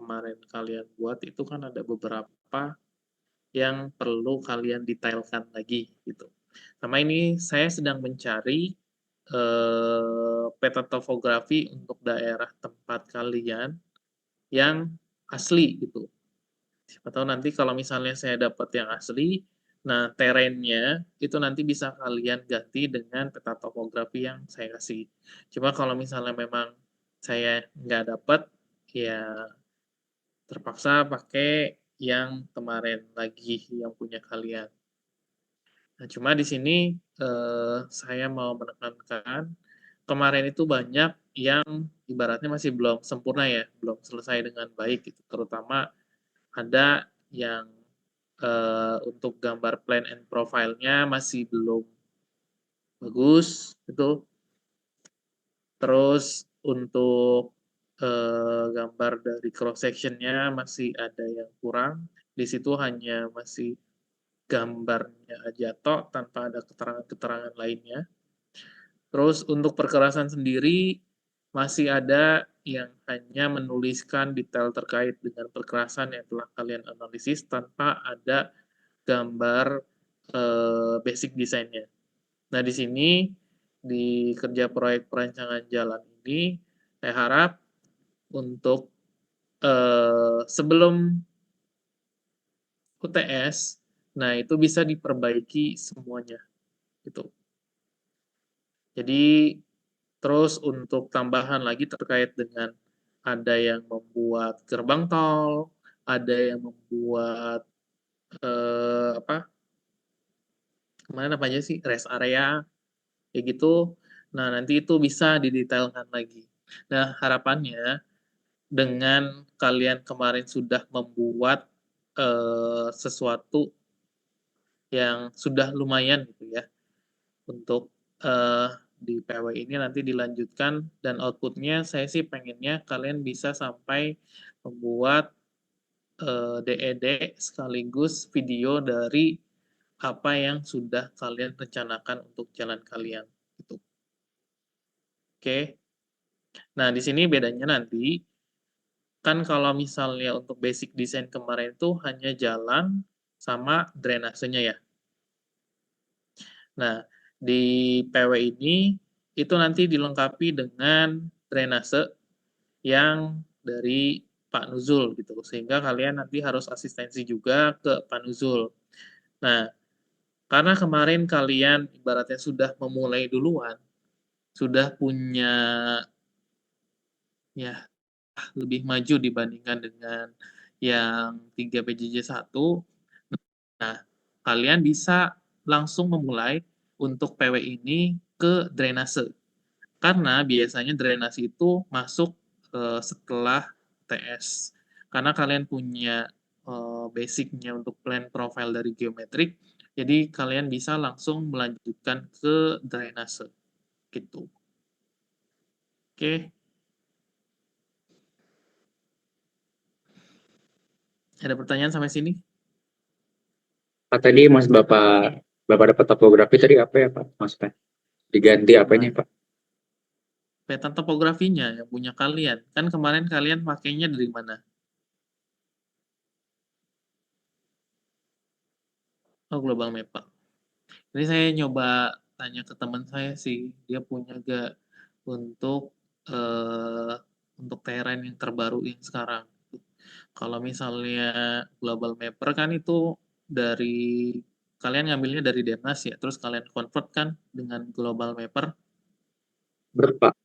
kemarin kalian buat itu kan ada beberapa yang perlu kalian detailkan lagi gitu. Sama ini saya sedang mencari peta topografi untuk daerah tempat kalian yang asli gitu. Siapa tahu nanti kalau misalnya saya dapat yang asli, nah terrennya itu nanti bisa kalian ganti dengan peta topografi yang saya kasih. Cuma kalau misalnya memang saya nggak dapat, ya terpaksa pakai yang kemarin lagi yang punya kalian. Nah, cuma di sini saya mau menekankan kemarin itu banyak yang ibaratnya masih belum sempurna ya, belum selesai dengan baik gitu. Terutama ada yang untuk gambar plan and profile-nya masih belum bagus itu. Terus untuk gambar dari cross section-nya masih ada yang kurang. Di situ hanya masih gambarnya aja tok tanpa ada keterangan-keterangan lainnya. Terus untuk perkerasan sendiri masih ada yang hanya menuliskan detail terkait dengan perkerasan yang telah kalian analisis tanpa ada gambar basic desainnya. Nah, di sini di kerja proyek perancangan jalan ini saya harap untuk sebelum UTS, nah itu bisa diperbaiki semuanya gitu. Jadi terus untuk tambahan lagi terkait dengan ada yang membuat gerbang tol, ada yang membuat apa kemarin apa aja sih rest area kayak gitu. Nah nanti itu bisa didetailkan lagi. Nah harapannya dengan kalian kemarin sudah membuat sesuatu yang sudah lumayan gitu ya untuk di PW ini nanti dilanjutkan dan outputnya saya sih pengennya kalian bisa sampai membuat DED sekaligus video dari apa yang sudah kalian rencanakan untuk jalan kalian gitu. Oke. Nah, di sini bedanya nanti kan kalau misalnya untuk basic design kemarin itu hanya jalan sama drainasenya ya. Nah, di PW ini itu nanti dilengkapi dengan drainase yang dari Pak Nuzul gitu. Sehingga kalian nanti harus asistensi juga ke Pak Nuzul. Nah, karena kemarin kalian ibaratnya sudah memulai duluan, sudah punya ya lebih maju dibandingkan dengan yang 3 PJJ 1. Nah, kalian bisa langsung memulai untuk PW ini ke drainase. Karena biasanya drainase itu masuk setelah TS. Karena kalian punya basicnya untuk plan profile dari geometrik, jadi kalian bisa langsung melanjutkan ke drainase. Gitu. Oke. Ada pertanyaan sampai sini? Tadi Mas Bapak dapat topografi tadi apa ya Pak? Maksudnya diganti apanya Nah, Pak? peta topografinya yang punya kalian. Kan kemarin kalian pakainya dari mana? Oh, Global Mapper. Ini saya nyoba tanya ke teman saya sih, dia punya gak untuk eh, untuk terrain yang terbaru yang sekarang. Kalau misalnya Global Mapper kan itu dari kalian ngambilnya dari Demnas ya, terus kalian convert kan dengan Global Mapper. Berapa?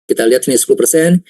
Kita lihat sini 10%.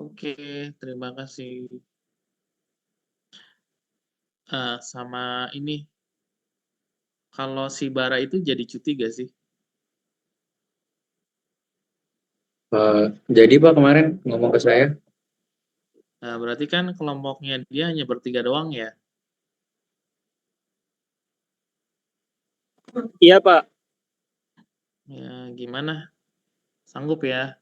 Oke, terima kasih. Sama ini, kalau si Bara itu jadi cuti gak sih? Jadi Pak kemarin ngomong ke saya, Nah, berarti kan kelompoknya dia hanya bertiga doang ya? Iya, Pak. Ya, gimana? Sanggup ya?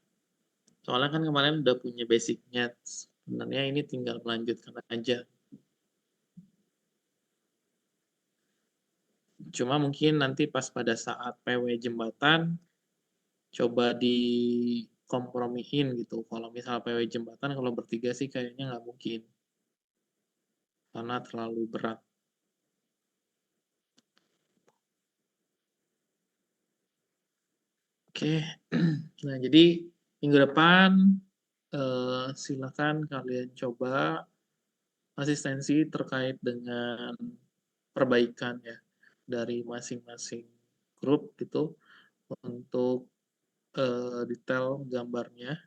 Soalnya kan kemarin udah punya basicnya. Sebenarnya ini tinggal melanjutkan aja. Cuma mungkin nanti pas pada saat PW jembatan, coba dikompromiin gitu. Kalau misal PW jembatan, kalau bertiga sih kayaknya nggak mungkin. Karena terlalu berat. Oke, nah jadi minggu depan silakan kalian coba asistensi terkait dengan perbaikan ya dari masing-masing grup gitu untuk detail gambarnya.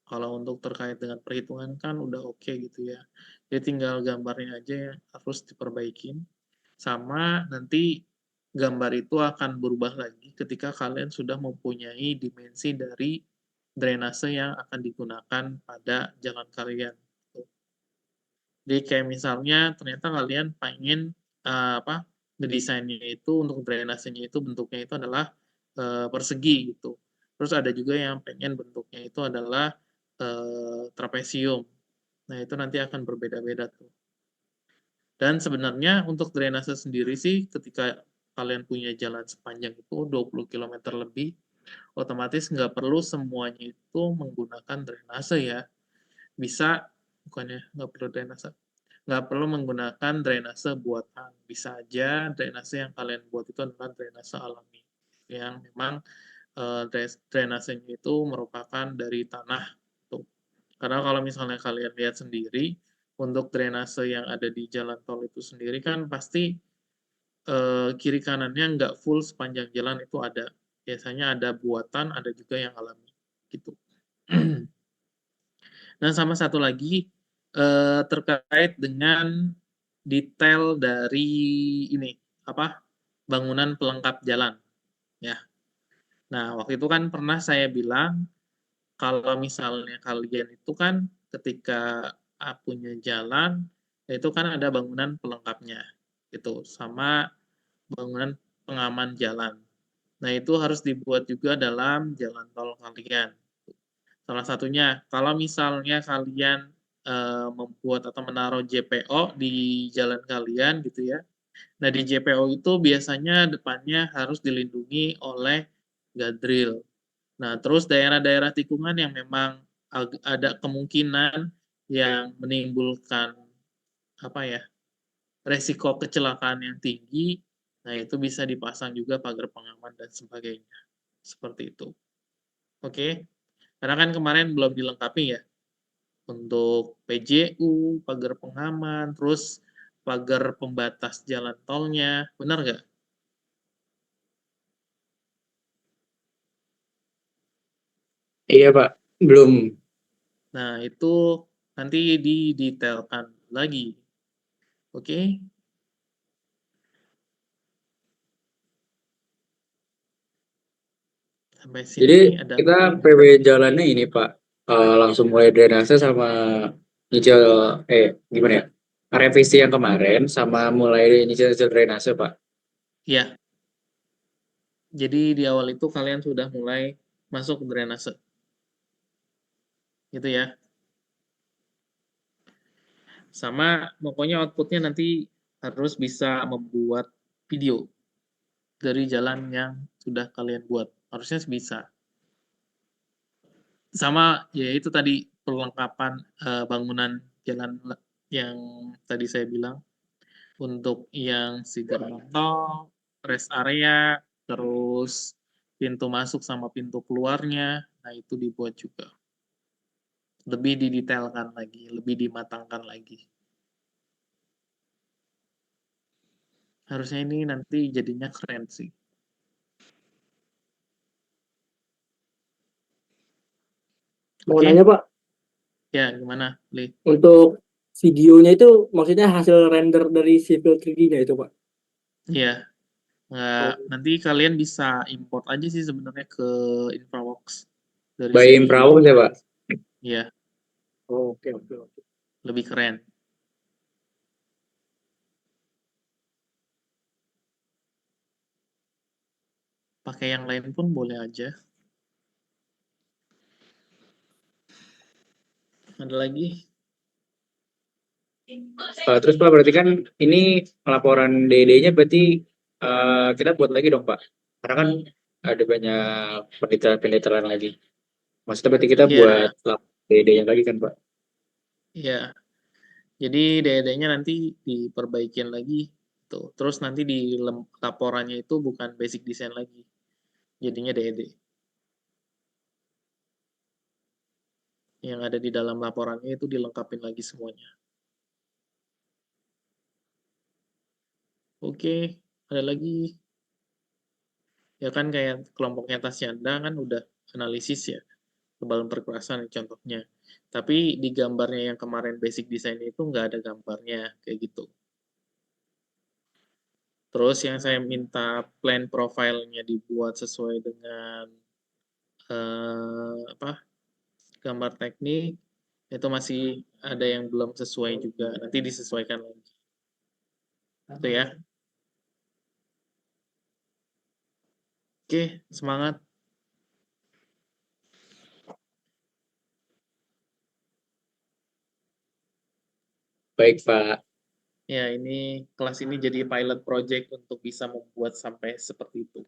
Kalau untuk terkait dengan perhitungan kan udah oke gitu ya. Jadi tinggal gambarnya aja yang harus diperbaikin. Sama nanti gambar itu akan berubah lagi ketika kalian sudah mempunyai dimensi dari drainase yang akan digunakan pada jalan kalian. Jadi kayak misalnya ternyata kalian pengen apa ngedesainnya itu untuk drainasenya itu bentuknya itu adalah persegi gitu. Terus ada juga yang pengen bentuknya itu adalah trapesium. Nah, itu nanti akan berbeda-beda tuh. Dan sebenarnya untuk drainase sendiri sih ketika kalian punya jalan sepanjang itu 20 km lebih, otomatis nggak perlu semuanya itu menggunakan drainase ya. Bisa, bukannya nggak perlu drainase, nggak perlu menggunakan drainase buatan. Bisa aja drainase yang kalian buat itu adalah drainase alami, yang memang drainasenya itu merupakan dari tanah tuh. Karena kalau misalnya kalian lihat sendiri, untuk drainase yang ada di jalan tol itu sendiri kan pasti kiri kanannya nggak full sepanjang jalan itu ada. Biasanya ada buatan, ada juga yang alami gitu. Dan sama satu lagi terkait dengan detail dari ini apa bangunan pelengkap jalan ya. Nah, waktu itu kan pernah saya bilang kalau misalnya kalian itu kan ketika punya jalan itu kan ada bangunan pelengkapnya gitu sama bangunan pengaman jalan. Nah, itu harus dibuat juga dalam jalan tol kalian. Salah satunya, kalau misalnya kalian membuat atau menaruh JPO di jalan kalian gitu ya. Nah, di JPO itu biasanya depannya harus dilindungi oleh guardrail. Nah, terus daerah-daerah tikungan yang memang ada kemungkinan yang menimbulkan apa ya, resiko kecelakaan yang tinggi, nah itu bisa dipasang juga pagar pengaman dan sebagainya. Seperti itu. Oke. Karena kan kemarin belum dilengkapi ya untuk PJU, pagar pengaman, terus pagar pembatas jalan tolnya, benar nggak? Iya Pak, belum. Nah, itu nanti didetailkan lagi. Oke? Sampai Jadi sini ada kita lagi nggak? PW jalannya ini Pak, langsung mulai drainase sama nyicil, gimana ya? Revisi yang kemarin sama mulai nyicil drainase Pak. Ya, jadi di awal itu kalian sudah mulai masuk drainase. Gitu ya. Sama pokoknya outputnya nanti harus bisa membuat video dari jalan yang sudah kalian buat. Harusnya bisa. Sama ya itu tadi perlengkapan bangunan jalan yang tadi saya bilang untuk yang si gerbang tol, rest area, terus pintu masuk sama pintu keluarnya. Nah, itu dibuat juga. Lebih didetailkan lagi, lebih dimatangkan lagi. Harusnya ini nanti jadinya keren sih. Mau Oke? nanya Pak, Ya, gimana, Li? untuk videonya itu maksudnya hasil render dari Civil 3D-nya itu Pak? Ya, nggak, Oh, nanti kalian bisa import aja sih sebenarnya ke InfraWorks dari By sini. Imprawon ya Pak. Ya, oke oke oke. lebih keren. Pakai yang lain pun boleh aja. Ada lagi? Terus Pak berarti kan ini laporan DD-nya berarti kita buat lagi dong Pak. Karena kan ada banyak penelitian lagi. Maksudnya berarti kita buat Ya, DD-nya lagi kan Pak. ya. Jadi DED-nya nanti diperbaikin lagi. Tuh. Terus nanti di laporannya itu bukan basic design lagi. Jadinya DED. Yang ada di dalam laporannya itu dilengkapin lagi semuanya. Oke, ada lagi. Ya kan kayak kelompoknya Tasyanda kan udah analisis ya. Kebalan perkerasan contohnya. Tapi di gambarnya yang kemarin basic design itu nggak ada gambarnya kayak gitu. Terus yang saya minta plan profile-nya dibuat sesuai dengan apa gambar teknik itu masih ada yang belum sesuai juga. Nanti disesuaikan lagi. Itu ya. Oke, semangat. Baik Pak. Ya, ini kelas ini jadi pilot project untuk bisa membuat sampai seperti itu.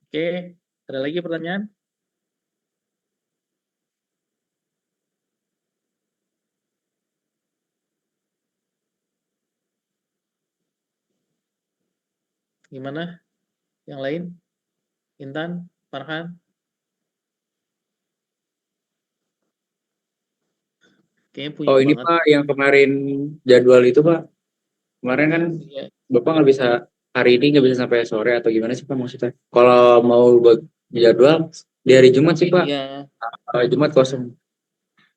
Oke, ada lagi pertanyaan? Gimana? Yang lain? Intan? Farhan? Kayaknya puyeng Oh ini banget. Pak yang kemarin jadwal itu Pak. Kemarin kan Iya, Bapak nggak bisa hari ini nggak bisa sampai sore atau gimana sih Pak maksudnya? Kalau mau buat jadwal di hari Jumat sih Pak. iya. Jumat kosong.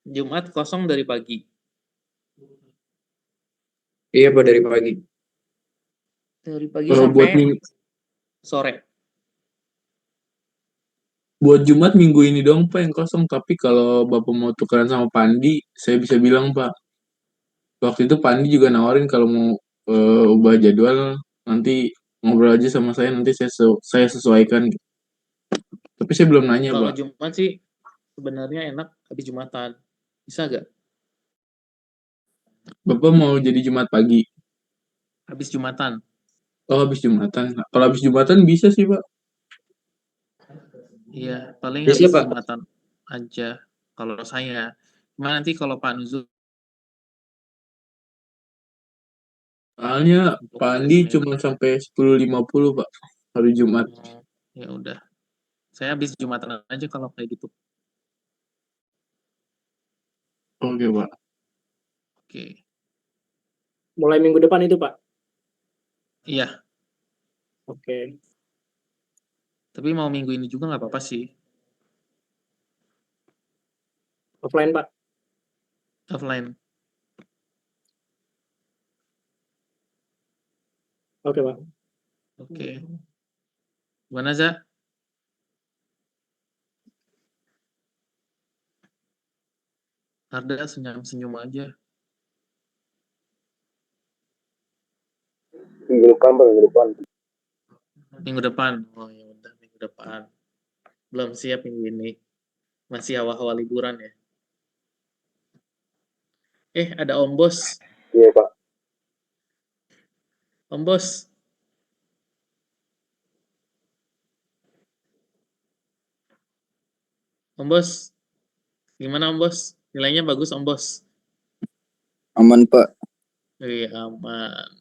Jumat kosong dari pagi. Iya Pak dari pagi. Dari pagi Kalau sampai sore. buat Jumat minggu ini dong Pak yang kosong, tapi kalau Bapak mau tukeran sama Pandi, saya bisa bilang Pak. Waktu itu Pandi juga nawarin kalau mau ubah jadwal, nanti ngobrol aja sama saya, nanti saya sesuaikan. Tapi saya belum nanya Kalau Pak. Jumat sih sebenarnya enak habis Jumatan. Bisa gak? Bapak mau jadi Jumat pagi? Habis Jumatan. Oh habis Jumatan. Kalau habis Jumatan bisa sih Pak. Iya, paling Bisa habis Pak. Jumatan aja kalau saya. Cuma nanti kalau Pak Nuzul Soalnya untuk hari Pandi Senin. cuma sampai 10.50 Pak, hari Jumat. Oh, ya udah. Saya habis Jumatan aja kalau kayak gitu. Oke Pak. Oke. Mulai minggu depan itu, Pak. Iya, Oke. tapi mau minggu ini juga nggak apa-apa sih. Offline, Pak. Offline. Oke, Pak. Oke. Gimana, Za? Arda senyum-senyum aja. Minggu depan Pak, minggu depan. Minggu depan. Oh ya udah minggu depan. Belum siap minggu ini. Masih awal-awal liburan ya. Ada Om Bos. Iya Pak. Om Bos. Om Bos. Gimana Om Bos? Nilainya bagus Om Bos. Aman Pak. Iya, aman.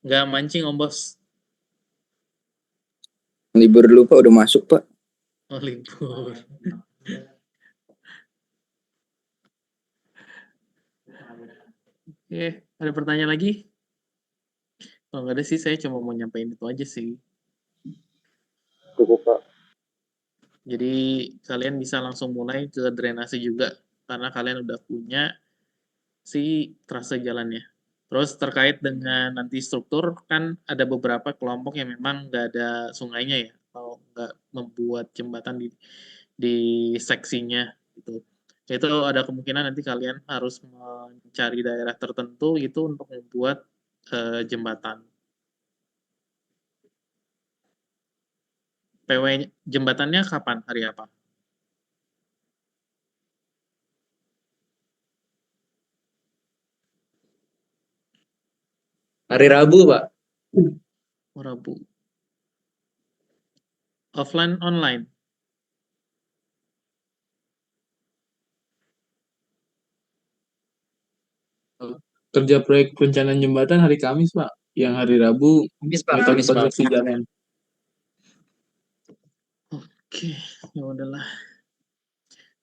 Nggak mancing Om Bos. Libur dulu Pak, udah masuk Pak. Oh, libur. Ada pertanyaan lagi? Kalau nggak ada sih, saya cuma mau nyampein itu aja sih. Cukup Pak. Jadi kalian bisa langsung mulai ke drainase juga karena kalian udah punya si trase jalannya. Terus terkait dengan nanti struktur kan ada beberapa kelompok yang memang nggak ada sungainya ya, atau nggak membuat jembatan di seksinya gitu. Itu ada kemungkinan nanti kalian harus mencari daerah tertentu itu untuk membuat jembatan. PW jembatannya kapan? Hari apa? Hari Rabu Pak. Oh, Rabu. Offline, online. Kerja proyek perencanaan jembatan hari Kamis Pak. Yang hari Rabu Kamis Pak. metode Kamis Pak. konstruksi jalan. Oke, ya udahlah.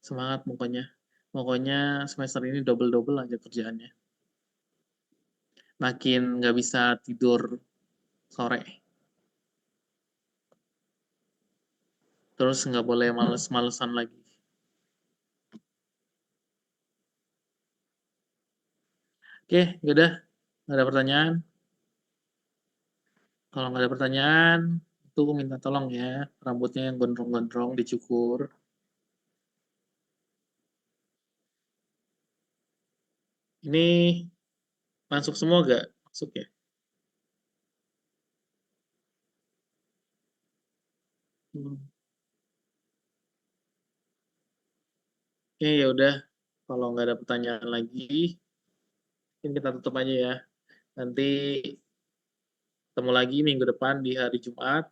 Semangat pokoknya. Pokoknya semester ini double-double aja kerjaannya. Makin nggak bisa tidur sore. Terus nggak boleh males-malesan lagi. Oke, yaudah. Nggak ada pertanyaan. Kalau nggak ada pertanyaan, itu minta tolong ya. Rambutnya yang gondrong-gondrong dicukur. Ini masuk semua nggak? Masuk ya? Hmm. Oke, ya udah. Kalau nggak ada pertanyaan lagi, mungkin kita tutup aja ya. Nanti ketemu lagi minggu depan di hari Jumat.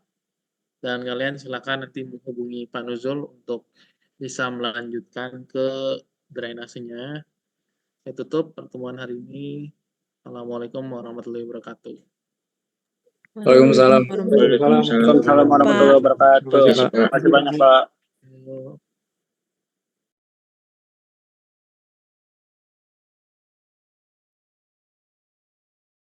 Dan kalian silakan nanti menghubungi Pak Nuzul untuk bisa melanjutkan ke drainasenya. Saya tutup pertemuan hari ini. Assalamualaikum warahmatullahi wabarakatuh. Waalaikumsalam. Waalaikumsalam. Waalaikumsalam. Waalaikumsalam warahmatullahi wabarakatuh. Terima kasih, Pak. Terima kasih banyak, Pak.